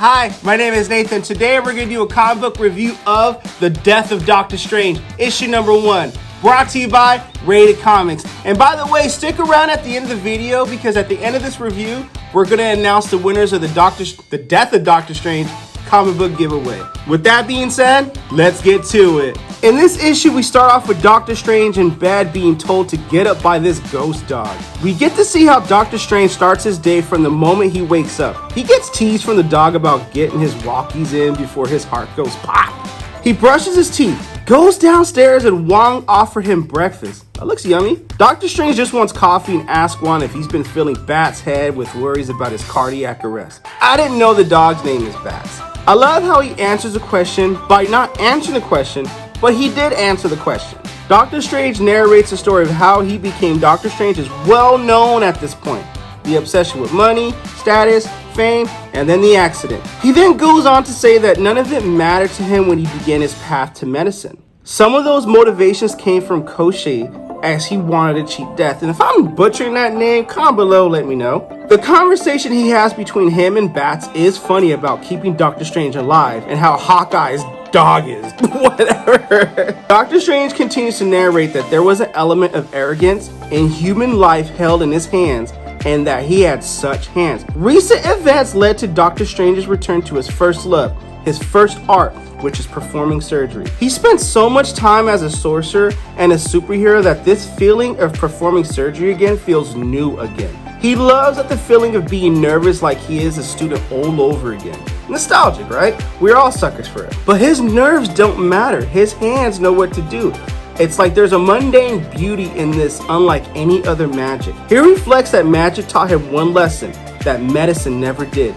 Hi, my name is Nathan. Today we're going to do a comic book review of The Death of Doctor Strange, issue number 1, brought to you by RatedComics. And by the way, stick around at the end of the video because at the end of this review, we're going to announce the winners of the Death of Doctor Strange comic book giveaway. With that being said, let's get to it. In this issue, we start off with Doctor Strange in bed being told to get up by this ghost dog. We get to see how Doctor Strange starts his day from the moment he wakes up. He gets teased from the dog about getting his walkies in before his heart goes pop. He brushes his teeth, goes downstairs, and Wong offered him breakfast. That looks yummy. Doctor Strange just wants coffee and asks Wong if he's been feeling Bat's head with worries about his cardiac arrest. I didn't know the dog's name is Bats. I love how he answers the question by not answering the question, but he did answer the question. Doctor Strange narrates the story of how he became Doctor Strange is well known at this point. The obsession with money, status, fame, and then the accident. He then goes on to say that none of it mattered to him when he began his path to medicine. Some of those motivations came from Koshie, as he wanted a cheap death. And if I'm butchering that name, comment below, let me know. The conversation he has between him and Bats is funny about keeping Doctor Strange alive and how Hawkeye's dog is. Whatever. Doctor Strange continues to narrate that there was an element of arrogance in human life held in his hands and that he had such hands. Recent events led to Doctor Strange's return to his first love, his first art, which is performing surgery. He spent so much time as a sorcerer and a superhero that this feeling of performing surgery again feels new again. He loves the feeling of being nervous like he is a student all over again. Nostalgic, right? We're all suckers for it. But his nerves don't matter. His hands know what to do. It's like there's a mundane beauty in this unlike any other magic. He reflects that magic taught him one lesson that medicine never did.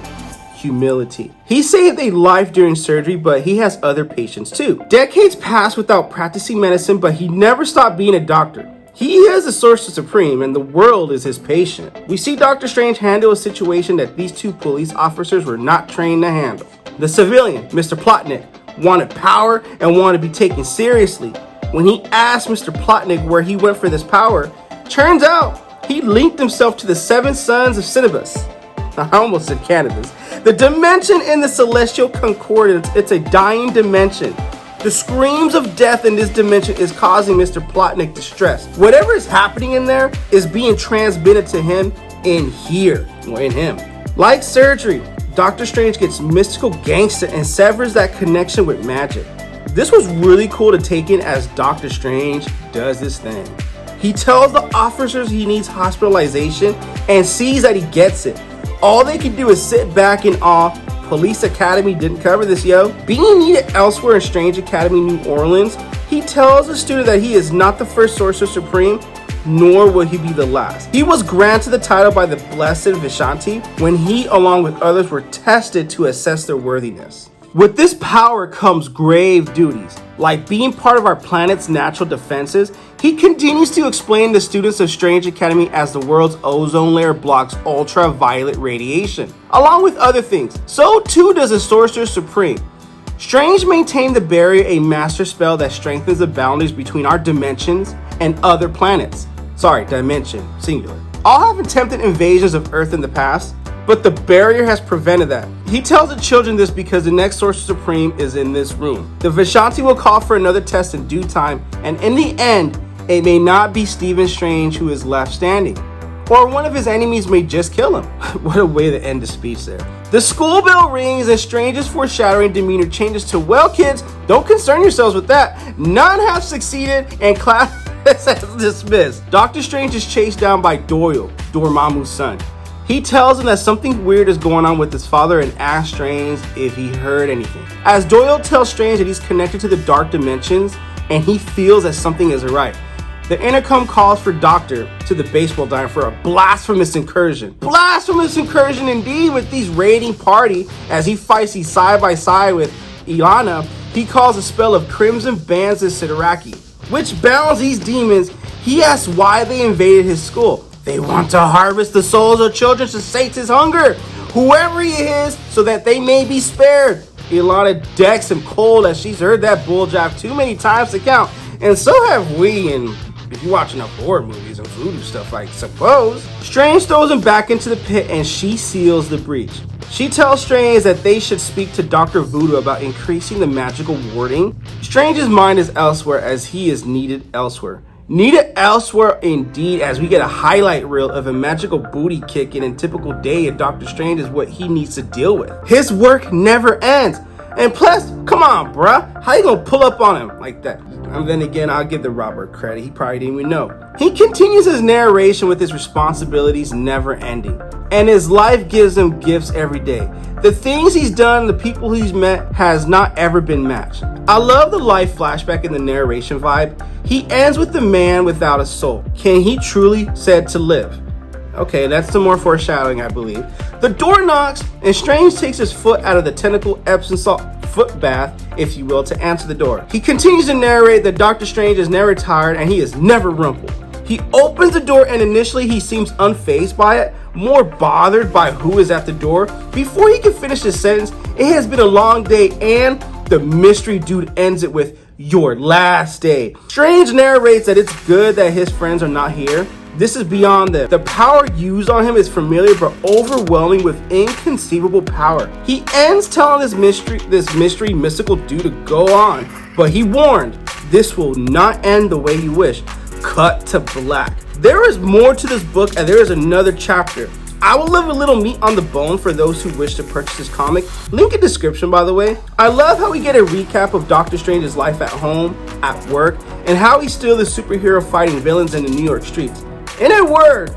Humility. He saved a life during surgery, but he has other patients too. Decades passed without practicing medicine, but he never stopped being a doctor. He is the Sorcerer Supreme, and the world is his patient. We see Doctor Strange handle a situation that these two police officers were not trained to handle. The civilian, Mr. Plotnik, wanted power and wanted to be taken seriously. When he asked Mr. Plotnik where he went for this power, turns out he linked himself to the 7 sons of Cinnabus. I almost said cannabis. The dimension in the Celestial Concordance, it's a dying dimension. The screams of death in this dimension is causing Mr. Plotnik distress. Whatever is happening in there is being transmitted to him in here, or in him. Like surgery, Doctor Strange gets mystical gangster and severs that connection with magic. This was really cool to take in as Doctor Strange does this thing. He tells the officers he needs hospitalization and sees that he gets it. All they can do is sit back in awe. Police Academy didn't cover this, yo. Being needed elsewhere in Strange Academy, New Orleans, he tells the student that he is not the first Sorcerer Supreme, nor will he be the last. He was granted the title by the Blessed Vishanti when he, along with others, were tested to assess their worthiness. With this power comes grave duties, like being part of our planet's natural defenses. He continues to explain the students of Strange Academy as the world's ozone layer blocks ultraviolet radiation, along with other things. So too does the Sorcerer Supreme. Strange maintained the barrier, a master spell that strengthens the boundaries between our dimensions and other planets. Sorry, dimension, singular. All have attempted invasions of Earth in the past, but the barrier has prevented that. He tells the children this because the next Sorcerer Supreme is in this room. The Vishanti will call for another test in due time, and in the end, it may not be Stephen Strange who is left standing, or one of his enemies may just kill him. What a way to end the speech there. The school bell rings and Strange's foreshadowing demeanor changes to, well kids, don't concern yourselves with that. None have succeeded and class is dismissed. Doctor Strange is chased down by Doyle, Dormammu's son. He tells him that something weird is going on with his father and asks Strange if he heard anything. As Doyle tells Strange that he's connected to the dark dimensions and he feels that something is right. The intercom calls for Doctor to the baseball diamond for a blasphemous incursion. Blasphemous incursion indeed with these raiding party as he fights these side by side with Ilana. He calls a spell of crimson bands and Sidaraki, which bounds these demons. He asks why they invaded his school. They want to harvest the souls of children to sate his hunger, whoever he is, so that they may be spared. Ilana decks him cold as she's heard that bull jive too many times to count, and so have we, and if you're watching enough horror movies and voodoo stuff, I suppose. Strange throws him back into the pit and she seals the breach. She tells Strange that they should speak to Dr. Voodoo about increasing the magical warding. Strange's mind is elsewhere as he is needed elsewhere. Needed elsewhere indeed, as we get a highlight reel of a magical booty kicking and typical day at Doctor Strange is what he needs to deal with. His work never ends. And plus, come on, bruh. How you gonna pull up on him like that? And then again, I'll give the Robert credit. He probably didn't even know. He continues his narration with his responsibilities never ending. And his life gives him gifts every day. The things he's done, the people he's met, has not ever been matched. I love the life flashback in the narration vibe. He ends with the man without a soul. Can he truly said to live? Okay, that's some more foreshadowing, I believe. The door knocks, and Strange takes his foot out of the tentacle Epsom salt foot bath, if you will, to answer the door. He continues to narrate that Doctor Strange is never tired and he is never rumpled. He opens the door and initially he seems unfazed by it, more bothered by who is at the door. Before he can finish his sentence, it has been a long day and the mystery dude ends it with, "Your last day." Strange narrates that it's good that his friends are not here. This is beyond them. The power used on him is familiar but overwhelming with inconceivable power. He ends telling this mystery mystical dude to go on, but he warned, this will not end the way you wish. Cut to black. There is more to this book and there is another chapter. I will leave a little meat on the bone for those who wish to purchase this comic. Link in description, by the way. I love how we get a recap of Doctor Strange's life at home, at work, and how he's still the superhero fighting villains in the New York streets. In a word,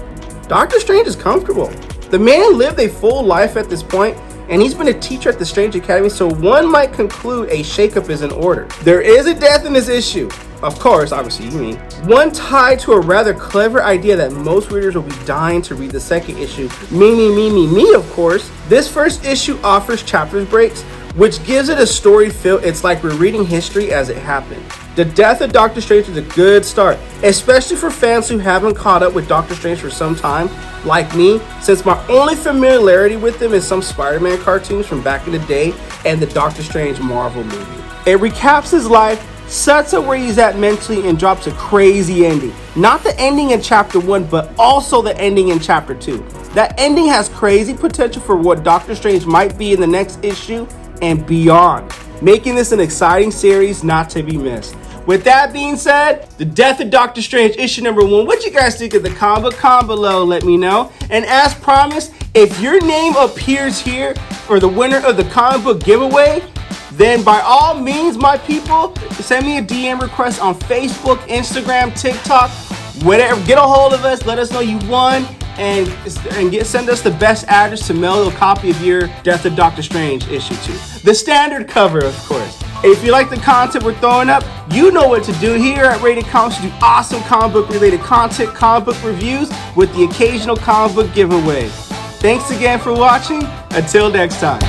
Doctor Strange is comfortable. The man lived a full life at this point, and he's been a teacher at the Strange Academy, so one might conclude a shakeup is in order. There is a death in this issue. Of course, obviously you mean. One tied to a rather clever idea that most readers will be dying to read the second issue. Me, of course. This first issue offers chapters breaks, which gives it a story feel. It's like we're reading history as it happened. The death of Doctor Strange is a good start, especially for fans who haven't caught up with Doctor Strange for some time, like me, since my only familiarity with him is some Spider-Man cartoons from back in the day and the Doctor Strange Marvel movie. It recaps his life, sets up where he's at mentally, and drops a crazy ending. Not the ending in chapter 1, but also the ending in chapter 2. That ending has crazy potential for what Doctor Strange might be in the next issue and beyond, making this an exciting series not to be missed. With that being said, The Death of Doctor Strange, issue number 1. What you guys think of the comic? Comment below, let me know. And as promised, if your name appears here for the winner of the comic book giveaway, then by all means, my people, send me a DM request on Facebook, Instagram, TikTok, whatever. Get a hold of us, let us know you won, and send us the best address to mail a copy of your Death of Doctor Strange issue 2. The standard cover, of course. If you like the content we're throwing up, you know what to do. Here at Rated Comics, we do awesome comic book related content, comic book reviews with the occasional comic book giveaway. Thanks again for watching. Until next time.